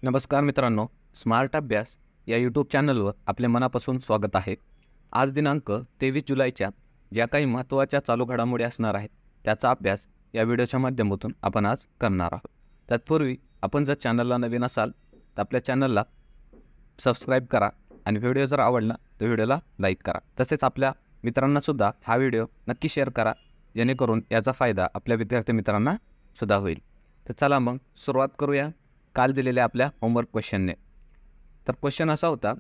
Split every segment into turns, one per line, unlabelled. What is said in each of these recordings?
नमस्कार मित्रांनो, स्मार्ट अभ्यास या यूट्यूब चॅनलवर आपले मनापासून स्वागत आहे. आज दिनांक 23 जुलैच्या ज्या काही महत्त्वाच्या चालू घडामोडी असणार आहेत त्याचा अभ्यास या व्हिडिओच्या माध्यमातून आपण आज करणार आहोत. तत्पूर्वी आपण जर चॅनलला नवीन असाल तर आपल्या चॅनलला सबस्क्राईब करा आणि व्हिडिओ जर आवडला तर व्हिडिओला लाईक करा. तसेच आपल्या मित्रांनासुद्धा हा व्हिडिओ नक्की शेअर करा, जेणेकरून याचा फायदा आपल्या विद्यार्थी मित्रांना सुद्धा होईल. तर चला मग सुरुवात करूया काल दिलेल्या आपल्या होमवर्क क्वेश्चनने. तर क्वेश्चन असा होता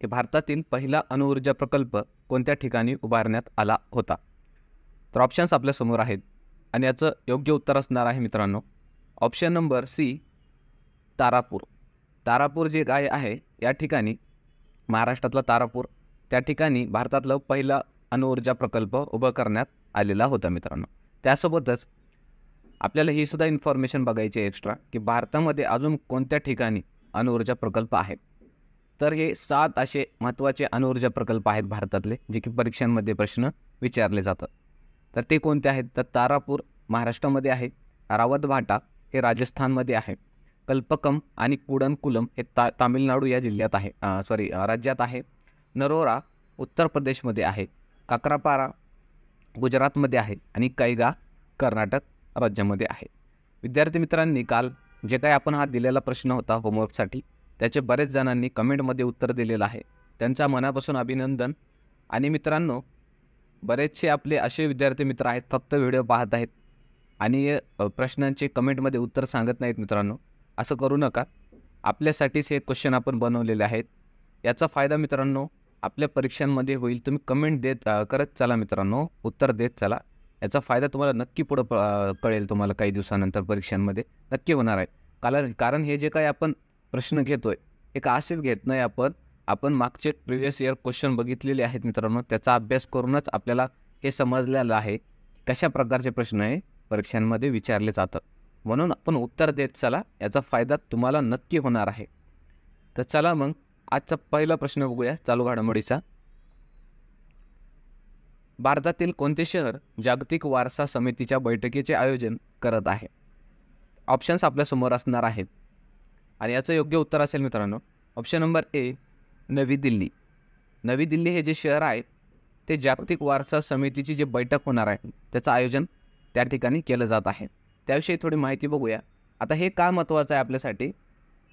की भारतातील पहिला अणुऊर्जा प्रकल्प कोणत्या ठिकाणी उभारण्यात आला होता. तर ऑप्शन्स आपल्यासमोर आहेत आणि याचं योग्य उत्तर असणार आहे मित्रांनो option number C, Tarapur. Tarapur जे काय आहे या ठिकाणी महाराष्ट्रातला तारापूर, त्या ठिकाणी भारतातला पहिला अणुऊर्जा प्रकल्प उभा करण्यात आलेला होता मित्रांनो. त्यासोबतच आपल्याला ही सुद्धा इन्फॉर्मेशन बघायची आहे एक्स्ट्रा की भारतामध्ये अजून कोणत्या ठिकाणी अणुऊर्जा प्रकल्प आहेत. तर हे 7 असे महत्त्वाचे अणुऊर्जा प्रकल्प आहेत भारतातले, जे की परीक्षांमध्ये प्रश्न विचारले जातात. तर ते कोणते आहेत तर तारापूर महाराष्ट्रामध्ये आहे, रावतभाटा हे राजस्थानमध्ये आहे, कल्पकम आणि कुडनकुलम हे तामिळनाडू या जिल्ह्यात आहे राज्यात आहे, नरोरा उत्तर प्रदेशमध्ये आहे, काक्रापारा गुजरातमध्ये आहे आणि कैगा कर्नाटक राज्यामध्ये आहे. विद्यार्थी मित्रांनी काल जे काही आपण हा दिलेला प्रश्न होता होमवर्कसाठी त्याचे बरेच जणांनी कमेंटमध्ये उत्तर दिलेलं आहे. त्यांचा मनापासून अभिनंदन. आणि मित्रांनो, बरेचसे आपले असे विद्यार्थी मित्र आहेत फक्त व्हिडिओ पाहत आहेत आणि प्रश्नांचे कमेंटमध्ये उत्तर सांगत नाहीत. मित्रांनो, असं करू नका. आपल्यासाठीच हे क्वेश्चन आपण बनवलेले आहेत. याचा फायदा मित्रांनो आपल्या परीक्षांमध्ये होईल. तुम्ही कमेंट देत करत चला मित्रांनो, उत्तर देत चला. याचा फायदा तुम्हाला नक्की पुढं कळेल. तुम्हाला काही दिवसानंतर परीक्षांमध्ये नक्की होणार आहे. कारण हे जे काही आपण प्रश्न घेतोय हे का असेच घेत नाही आपण मागचे प्रिव्हियस इयर क्वेश्चन बघितलेले आहेत मित्रांनो. त्याचा अभ्यास करूनच आपल्याला हे समजलेलं आहे कशा प्रकारचे प्रश्न हे परीक्षांमध्ये विचारले जातात. म्हणून आपण उत्तर देत चला, याचा फायदा तुम्हाला नक्की होणार आहे. तर चला मग आजचा पहिला प्रश्न बघूया चालू घडामोडीचा. भारतातील कोणते शहर जागतिक वारसा समितीच्या बैठकीचे आयोजन करत आहे. ऑप्शन्स आपल्यासमोर असणार आहेत आणि याचं योग्य उत्तर असेल मित्रांनो ऑप्शन नंबर ए, नवी दिल्ली. नवी दिल्ली हे जे शहर आहे ते जागतिक वारसा समितीची जी बैठक होणार आहे त्याचं आयोजन त्या ठिकाणी केलं जात आहे. त्याविषयी थोडी माहिती बघूया. आता हे का महत्त्वाचं आहे आपल्यासाठी,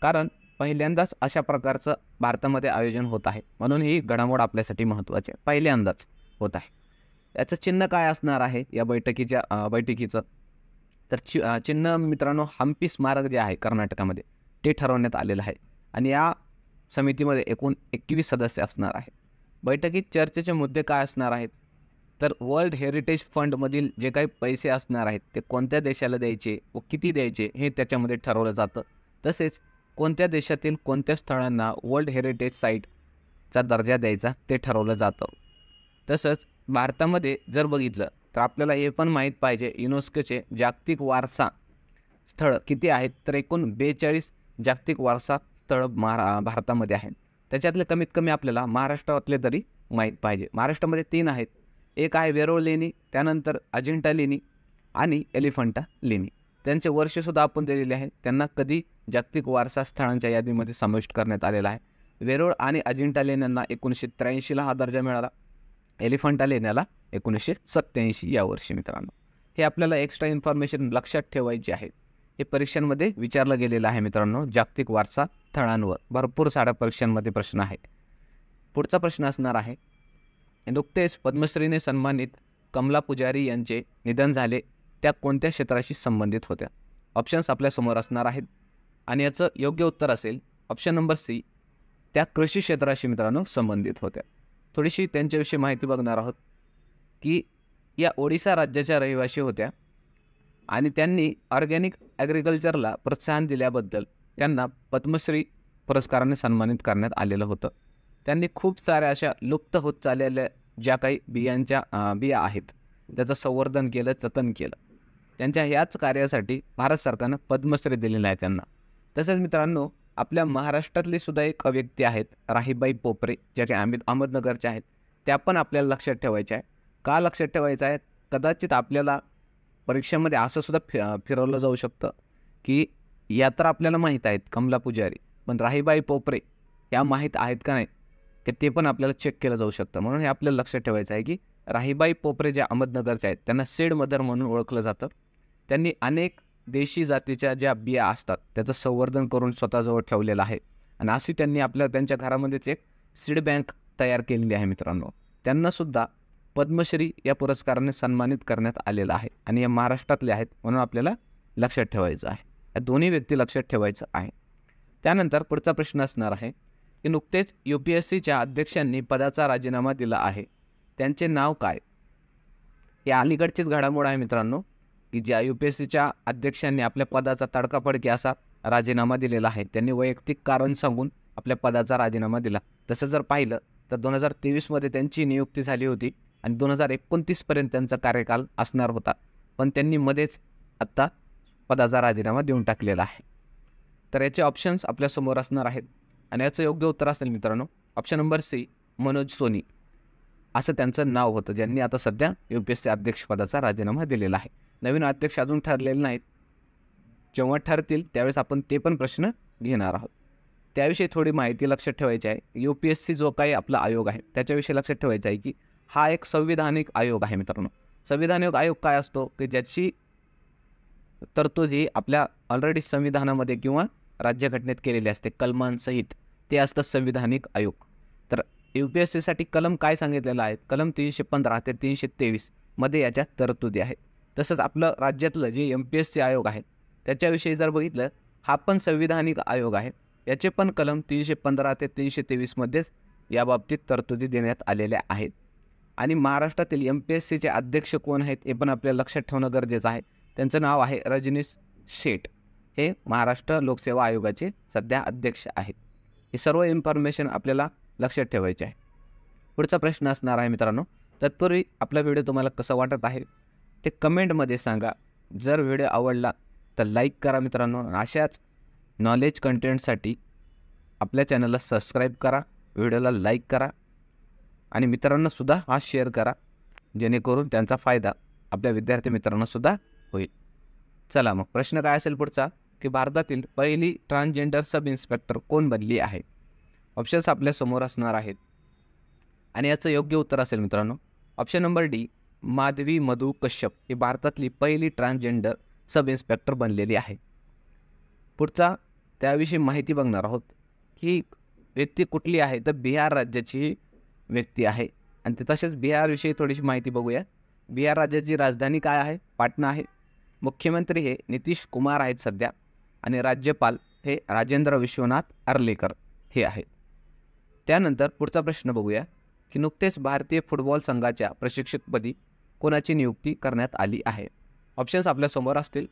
कारण पहिल्यांदाच अशा प्रकारचं भारतामध्ये आयोजन होत आहे, म्हणून ही घडामोड आपल्यासाठी महत्त्वाची आहे. पहिल्यांदाच होत आहे. याचं चिन्ह काय असणार आहे या बैठकीचं तर चिन्ह मित्रांनो हम्पी स्मारक जे आहे कर्नाटकामध्ये ते ठरवण्यात आलेलं आहे आणि या समितीमध्ये एकूण 21 सदस्य असणार आहे. बैठकीत चर्चेचे मुद्दे काय असणार आहेत तर वर्ल्ड हेरिटेज फंडमधील जे काही पैसे असणार आहेत ते कोणत्या देशाला द्यायचे व किती द्यायचे हे त्याच्यामध्ये ठरवलं जातं. तसेच कोणत्या देशातील कोणत्या स्थळांना वर्ल्ड हेरिटेज साईटचा दर्जा द्यायचा ते ठरवलं जातं. तसंच भारतामध्ये जर बघितलं तर आपल्याला हे पण माहीत पाहिजे युनेस्कोचे जागतिक वारसा स्थळ किती आहेत तर एकूण 42 जागतिक वारसा स्थळ भारतामध्ये आहेत. त्याच्यातले कमीत कमी आपल्याला महाराष्ट्रातले तरी माहीत पाहिजे. महाराष्ट्रामध्ये 3 आहेत. एक आहे वेरूळ लेणी, त्यानंतर अजिंठा लेणी आणि एलिफंटा लेणी. त्यांचे वर्षसुद्धा आपण दिलेले आहे. त्यांना कधी जागतिक वारसा स्थळांच्या यादीमध्ये समाविष्ट करण्यात आलेला आहे. वेरूळ आणि अजिंठा लेण्यांना 1983ला हा दर्जा मिळाला. एलिफंटा लेण्याला 1987 या वर्षी. मित्रांनो, हे आपल्याला एक्स्ट्रा इन्फॉर्मेशन लक्षात ठेवायची आहे. हे परीक्षांमध्ये विचारलं गेलेलं आहे मित्रांनो. जागतिक वारसा स्थळांवर भरपूर साऱ्या परीक्षांमध्ये प्रश्न आहे. पुढचा प्रश्न असणार आहे, नुकतेच पद्मश्रीने सन्मानित कमला पुजारी यांचे निधन झाले, त्या कोणत्या क्षेत्राशी संबंधित होत्या. ऑप्शन्स आपल्यासमोर असणार आहेत आणि याचं योग्य उत्तर असेल ऑप्शन नंबर सी, त्या कृषी क्षेत्राशी मित्रांनो संबंधित होत्या. थोडीशी त्यांच्याविषयी माहिती बघणार आहोत की या ओडिसा राज्याच्या रहिवासी होत्या आणि त्यांनी ऑर्गॅनिक ॲग्रिकल्चरला प्रोत्साहन दिल्याबद्दल त्यांना पद्मश्री पुरस्काराने सन्मानित करण्यात आलेलं होतं. त्यांनी खूप साऱ्या अशा लुप्त होत चाललेल्या ज्या काही बिया आहेत त्याचं संवर्धन केलं, जतन केलं. त्यांच्या ह्याच कार्यासाठी भारत सरकारनं पद्मश्री दिलेला आहे त्यांना. तसेच मित्रांनो, आपल्या महाराष्ट्रातली सुद्धा एक व्यक्ती आहेत राहीबाई पोपरे, ज्या की अहमदनगरच्या आहेत. त्या पण आपल्याला लक्षात ठेवायच्या आहे. का लक्षात ठेवायचं आहे, कदाचित आपल्याला परीक्षेमध्ये असं सुद्धा फिरवलं जाऊ शकतं की या तर आपल्याला माहीत आहेत, कमला पुजारी, पण राहीबाई पोपरे या माहीत आहेत का नाही, की ते पण आपल्याला चेक केलं जाऊ शकतं. म्हणून हे आपल्याला लक्षात ठेवायचं आहे की राहीबाई पोपरे ज्या अहमदनगरच्या आहेत त्यांना सीड मदर म्हणून ओळखलं जातं. त्यांनी अनेक देशी जातीच्या ज्या बिया असतात त्याचं संवर्धन करून स्वतःजवळ ठेवलेलं आहे आणि अशी त्यांनी त्यांच्या घरामध्येच एक सीड बँक तयार केलेली आहे मित्रांनो. त्यांनासुद्धा पद्मश्री या पुरस्काराने सन्मानित करण्यात आलेलं आहे आणि या महाराष्ट्रातले आहेत, म्हणून आपल्याला लक्षात ठेवायचं आहे. या दोन्ही व्यक्ती लक्षात ठेवायचं आहे. त्यानंतर पुढचा प्रश्न असणार आहे की नुकतेच UPSCच्या अध्यक्षांनी पदाचा राजीनामा दिला आहे, त्यांचे नाव काय? ही अलीकडचीच घडामोड आहे मित्रांनो, की ज्या UPSCच्या अध्यक्षांनी आपल्या पदाचा तडकाफडकी असा राजीनामा दिलेला आहे. त्यांनी वैयक्तिक कारण सांगून आपल्या पदाचा राजीनामा दिला. तसं जर पाहिलं तर 2023मध्ये त्यांची नियुक्ती झाली होती आणि 2029पर्यंत त्यांचा कार्यकाल असणार होता, पण त्यांनी मध्येच आत्ता पदाचा राजीनामा देऊन टाकलेला आहे. तर याचे ऑप्शन्स आपल्यासमोर असणार आहेत आणि याचं योग्य उत्तर असेल मित्रांनो option number C, Manoj Soni असं त्यांचं नाव होतं, ज्यांनी आता सध्या UPSC अध्यक्षपदाचा राजीनामा दिलेला आहे. नवीन अध्यक्ष अजून ठरलेले नाहीत, जेव्हा ठरतील त्यावेळेस आपण ते पण प्रश्न घेणार आहोत. त्याविषयी थोडी माहिती लक्षात ठेवायची आहे. UPSC जो काही आपला आयोग आहे त्याच्याविषयी लक्षात ठेवायचं आहे की हा एक संविधानिक आयोग आहे मित्रांनो. संविधानिक आयोग काय असतो की ज्याची तरतूद ही आपल्या ऑलरेडी संविधानामध्ये किंवा राज्यघटनेत केलेली असते कलमांसहित, ते असतं संविधानिक आयोग. तर UPSCसाठी कलम काय सांगितलेलं आहे, कलम 315 ते 323 मध्ये याच्या तरतुदी आहेत. तसंच आपलं राज्यातलं जे MPSC आयोग आहे त्याच्याविषयी जर बघितलं, हा पण संविधानिक आयोग आहे. याचे पण कलम 315 ते 323 मध्येच याबाबतीत तरतुदी देण्यात आलेल्या आहेत. आणि महाराष्ट्रातील MPSCचे अध्यक्ष कोण आहेत हे पण आपल्याला लक्षात ठेवणं गरजेचं आहे. त्यांचं नाव आहे रजनीश शेठ. हे महाराष्ट्र लोकसेवा आयोगाचे सध्या अध्यक्ष आहेत. हे सर्व इन्फॉर्मेशन आपल्याला लक्षात ठेवायचे आहे. पुढचा प्रश्न असणार आहे मित्रांनो, तत्पूर्वी आपला व्हिडिओ तुम्हाला कसं वाटत आहे ते कमेंटमध्ये सांगा. जर व्हिडिओ आवडला तर लाईक करा मित्रांनो. अशाच नॉलेज कंटेंटसाठी आपल्या चॅनलला सबस्क्राईब करा, व्हिडिओला लाईक करा आणि मित्रांनासुद्धा हा शेअर करा, जेणेकरून त्यांचा फायदा आपल्या विद्यार्थी मित्रांनासुद्धा होईल. चला मग प्रश्न काय असेल पुढचा, की भारतातील पहिली ट्रान्सजेंडर सब इन्स्पेक्टर कोण बनली आहे? ऑप्शन्स आपल्यासमोर असणार आहेत आणि याचं योग्य उत्तर असेल मित्रांनो option number D, Madhavi Madhu Kashyap ही भारतातली पहिली ट्रान्सजेंडर सब इन्स्पेक्टर बनलेली आहे. पुढचा त्याविषयी माहिती बघणार आहोत. ही व्यक्ती कुठली आहे, तर बिहार राज्याची व्यक्ती आहे आणि ते तसेच बिहारविषयी थोडीशी माहिती बघूया. बिहार राज्याची राजधानी काय आहे? पाटणा आहे. मुख्यमंत्री हे नितीश कुमार आहेत सध्या आणि राज्यपाल हे राजेंद्र विश्वनाथ अर्लेकर हे आहेत. त्यानंतर पुढचा प्रश्न बघूया की नुकतेच भारतीय फुटबॉल संघाच्या प्रशिक्षकपदी कोणाची नियुक्ती करण्यात आली आहे? ऑप्शन्स आपल्यासमोर असतील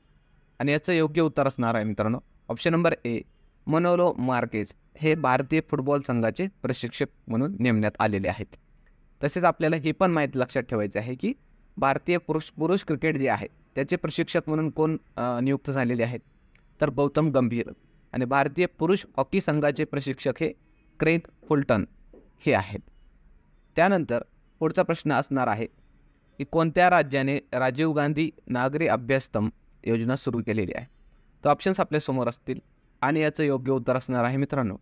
आणि याचं योग्य उत्तर असणार आहे मित्रांनो ऑप्शन नंबर ए, मनोलो मार्केज हे भारतीय फुटबॉल संघाचे प्रशिक्षक म्हणून नेमण्यात आलेले आहेत. तसेच आपल्याला हे पण माहिती लक्षात ठेवायचं आहे की भारतीय पुरुष क्रिकेट जे आहे त्याचे प्रशिक्षक म्हणून कोण नियुक्त झालेले आहेत, तर गौतम गंभीर. आणि भारतीय पुरुष हॉकी संघाचे प्रशिक्षक हे क्रेग फुलटन हे आहेत. त्यानंतर पुढचा प्रश्न असणार आहे की कोणत्या राज्याने राजीव गांधी नागरी अभ्यासक्रम योजना सुरू केलेली आहे? तर ऑप्शन्स आपल्यासमोर असतील आणि याचं योग्य उत्तर असणार आहे मित्रांनो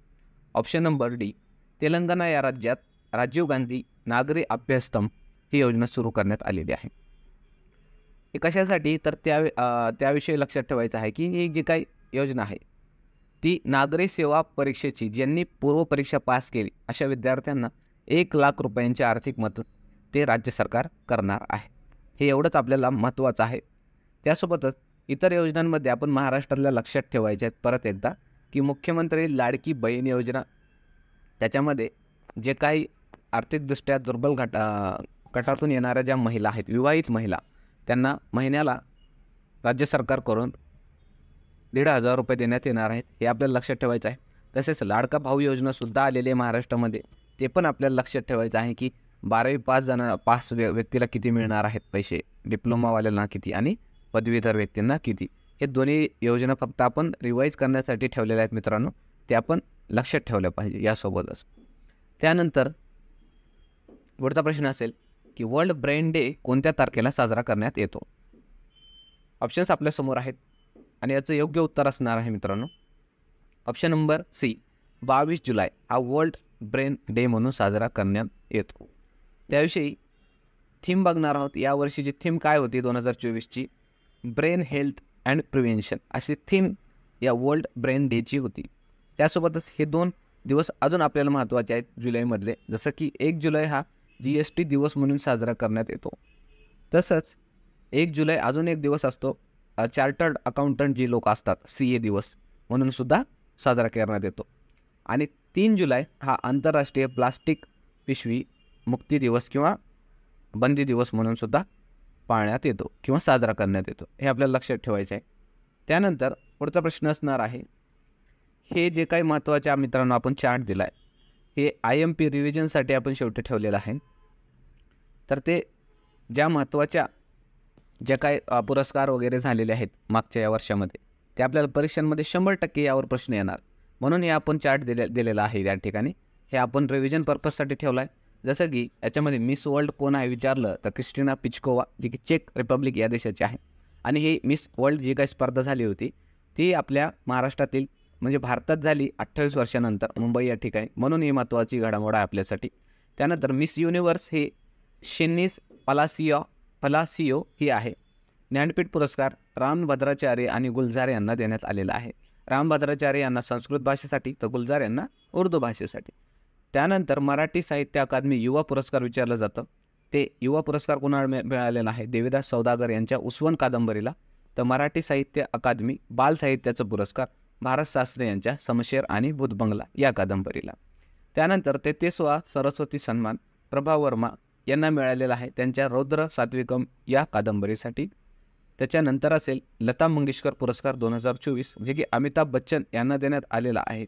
ऑप्शन नंबर डी, तेलंगणा या राज्यात राजीव गांधी नागरी अभ्यासक्रम ही योजना सुरू करण्यात आलेली आहे. हे कशासाठी, तर त्याविषयी लक्षात ठेवायचं आहे की ही जी काही योजना आहे ती नागरी सेवा परीक्षेची ज्यांनी पूर्वपरीक्षा पास केली अशा विद्यार्थ्यांना 1,00,000 रुपयांची आर्थिक मदत ते राज्य सरकार करणार आहे. हे एवढंच आपल्याला महत्त्वाचं आहे. त्यासोबतच इतर योजनांमध्ये आपण महाराष्ट्रातल्या लक्षात ठेवायचे आहेत परत एकदा की मुख्यमंत्री लाडकी बहीण योजना, त्याच्यामध्ये जे काही आर्थिकदृष्ट्या दुर्बल गटातून येणाऱ्या ज्या महिला आहेत, विवाहित महिला, त्यांना महिन्याला राज्य सरकारकडून 1,500 रुपये देण्यात येणार आहेत. हे आपल्याला लक्षात ठेवायचं आहे. तसेच लाडका भाऊ योजनासुद्धा आलेली आहे महाराष्ट्रामध्ये, ते पण आपल्याला लक्षात ठेवायचं आहे की 12वी पास व्यक्तीला किती मिळणार आहेत पैसे, डिप्लोमावाल्यांना किती आणि पदवीधर व्यक्तींना किती. हे दोन्ही योजना फक्त आपण रिवाईज करण्यासाठी ठेवलेल्या आहेत मित्रांनो, ते आपण लक्षात ठेवलं पाहिजे यासोबतच. त्यानंतर पुढचा प्रश्न असेल की वर्ल्ड ब्रेन डे कोणत्या तारखेला साजरा करण्यात येतो? ऑप्शन्स आपल्यासमोर आहेत आणि याचं योग्य उत्तर असणार आहे मित्रांनो ऑप्शन नंबर सी 22 जुलै हा वर्ल्ड ब्रेन डे म्हणून साजरा करण्यात येतो. त्याविषयी थीम बघणार आहोत. यावर्षीची थीम काय होती 2024ची? ब्रेन हेल्थ अँड प्रिव्हेन्शन अशी थीम या वर्ल्ड ब्रेन डेची होती. त्यासोबतच हे 2 दिवस अजून आपल्याला महत्त्वाचे आहेत जुलैमधले, जसं की 1 जुलै हा GST दिवस म्हणून साजरा करण्यात येतो. तसंच 1 जुलै अजून एक दिवस असतो चार्टर्ड अकाउंटंट जी लोक असतात CA दिवस म्हणून सुद्धा साजरा करण्यात येतो. आणि 3 जुलै हा आंतरराष्ट्रीय प्लास्टिक पिशवी मुक्ती दिवस किंवा बंदी दिवस म्हणून सुद्धा पाळण्यात येतो किंवा साजरा करण्यात येतो. हे आपल्याला लक्षात ठेवायचं आहे. त्यानंतर पुढचा प्रश्न असणार आहे, हे जे काही महत्त्वाच्या मित्रांनो आपण चार्ट दिला आहे हे IMP रिव्हिजनसाठी आपण शेवटी ठेवलेलं आहे. तर ते ज्या महत्त्वाच्या ज्या काही पुरस्कार वगैरे झालेले आहेत मागच्या या वर्षामध्ये ते आपल्याला परीक्षांमध्ये 100% यावर प्रश्न येणार म्हणून हे आपण चार्ट दिलेला आहे. या ठिकाणी हे आपण रिव्हिजन पर्पजसाठी ठेवला आहे. जसं की याच्यामध्ये मिस वर्ल्ड कोण आहे विचारलं तर क्रिस्टिना पिचकोवा जी की चेक रिपब्लिक या देशाची आहे. आणि ही मिस वर्ल्ड जी काही स्पर्धा झाली होती ती आपल्या महाराष्ट्रातील म्हणजे भारतात झाली 28 वर्षानंतर मुंबई या ठिकाणी, म्हणून ही महत्त्वाची घडामोड आहे आपल्यासाठी. त्यानंतर मिस युनिव्हर्स हे शेनिस पलासियो ही आहे. ज्ञानपीठ पुरस्कार रामभद्राचार्य आणि गुलजार यांना देण्यात आलेला आहे. रामभद्राचार्य यांना संस्कृत भाषेसाठी तर गुलजार यांना उर्दू भाषेसाठी. त्यानंतर मराठी साहित्य अकादमी युवा पुरस्कार विचारलं जातं. ते युवा पुरस्कार कोणाला मिळालेला आहे? देवीदास सौदागर यांच्या उसवन कादंबरीला. तर मराठी साहित्य अकादमी बाल साहित्याचा पुरस्कार भारत शास्त्री यांच्या समशेर आणि भूतबंगला या कादंबरीला. त्यानंतर 33वा सरस्वती सन्मान प्रभा वर्मा यांना मिळालेला आहे त्यांच्या रौद्र सात्विकम या कादंबरीसाठी. त्याच्यानंतर असेल लता मंगेशकर पुरस्कार 2024 जे की अमिताभ बच्चन यांना देण्यात आलेला आहे.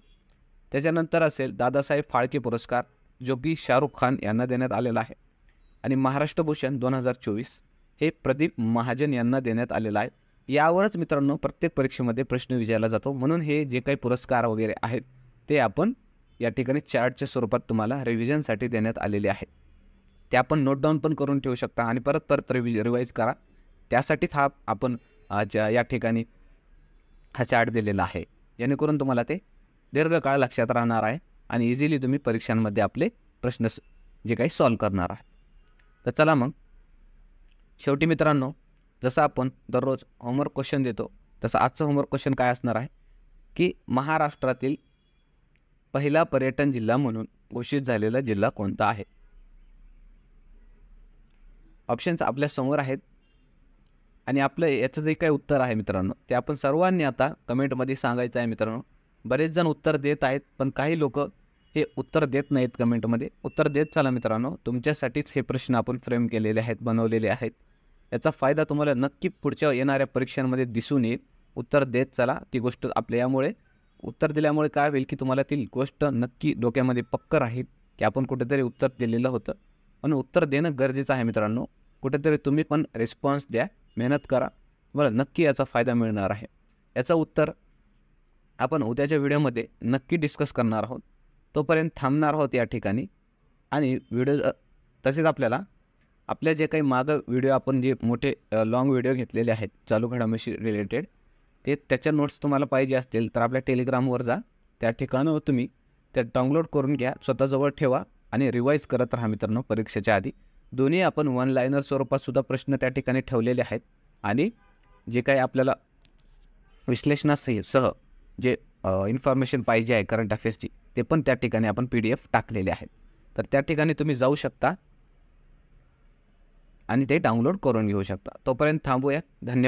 त्याच्यानंतर असेल दादासाहेब फाळके पुरस्कार जो की शाहरुख खान यांना देण्यात आलेला आहे. आणि महाराष्ट्र भूषण 2024 हे प्रदीप महाजन यांना देण्यात आलेलं आहे. यावरच मित्रांनो प्रत्येक परीक्षेमध्ये प्रश्न विचारला जातो, म्हणून हे जे काही पुरस्कार वगैरे आहेत ते आपण या ठिकाणी चार्टच्या स्वरूपात तुम्हाला रिव्हिजनसाठी देण्यात आलेले आहेत. ते आपण नोट डाऊन पण करून ठेवू शकता आणि परत रिवाईज करा. त्यासाठीच हा आपण या ठिकाणी हा चार्ट दिलेला आहे, जेणेकरून तुम्हाला ते दीर्घकाळ लक्षात राहणार आहे आणि इझिली तुम्ही परीक्षांमध्ये आपले प्रश्न जे काही सॉल्व करणार आहात. तर चला मग शेवटी मित्रांनो, जसं आपण दररोज होमवर्क क्वेश्चन देतो तसं आजचं होमवर्क क्वेश्चन काय असणार आहे की महाराष्ट्रातील पहिला पर्यटन जिल्हा म्हणून घोषित झालेला जिल्हा कोणता आहे? ऑप्शन्स आपल्या समोर आहेत आणि आपलं याचं जे काही उत्तर आहे मित्रांनो ते आपण सर्वांनी आता कमेंटमध्ये सांगायचं आहे. मित्रांनो बरेच जण उत्तर देत आहेत पण काही लोक हे उत्तर देत नाहीत कमेंटमध्ये. उत्तर देत चला मित्रांनो, तुमच्यासाठीच हे प्रश्न आपण फ्रेम केलेले आहेत, बनवलेले आहेत. याचा फायदा तुम्हाला नक्की पुढच्या येणाऱ्या परीक्षांमध्ये दिसून येईल. उत्तर देत चला. ती गोष्ट आपल्या यामुळे उत्तर दिल्यामुळे काय होईल की तुम्हाला ती गोष्ट नक्की डोक्यामध्ये पक्कं राहील की आपण कुठेतरी उत्तर दिलेलं होतं. म्हणून उत्तर देणं गरजेचं आहे मित्रांनो. कुठेतरी तुम्ही पण रिस्पॉन्स द्या, मेहनत करा, तुम्हाला नक्की याचा फायदा मिळणार आहे. याचं उत्तर आपण उद्याच्या व्हिडिओमध्ये नक्की डिस्कस करणार आहोत. तोपर्यंत थांबणार आहोत या ठिकाणी. आणि व्हिडिओ तसेच आपल्या जे काही मागं व्हिडिओ आपण जे मोठे लॉंग व्हिडिओ घेतलेले आहेत चालू घडामोडीशी रिलेटेड ते त्याच्या नोट्स तुम्हाला पाहिजे असतील तर आपल्या टेलिग्रामवर जा. त्या ठिकाणावर तुम्ही त्या डाउनलोड करून घ्या, स्वतःजवळ ठेवा आणि रिवाईज करत राहा मित्रांनो परीक्षेच्या आधी. दोन्ही आपण वन लायनर स्वरूपात सुद्धा प्रश्न त्या ठिकाणी ठेवलेले आहेत आणि जे काही आपल्याला विश्लेषणासह जे इन्फॉर्मेशन पाहिजे आहे करंट अफेअर्सची ते पण त्या ठिकाणी आपण PDF टाकलेले आहेत. तर त्या ठिकाणी तुम्ही जाऊ शकता आणि ते डाउनलोड करून घेऊ शकता. तोपर्यंत थांबूया. धन्यवाद.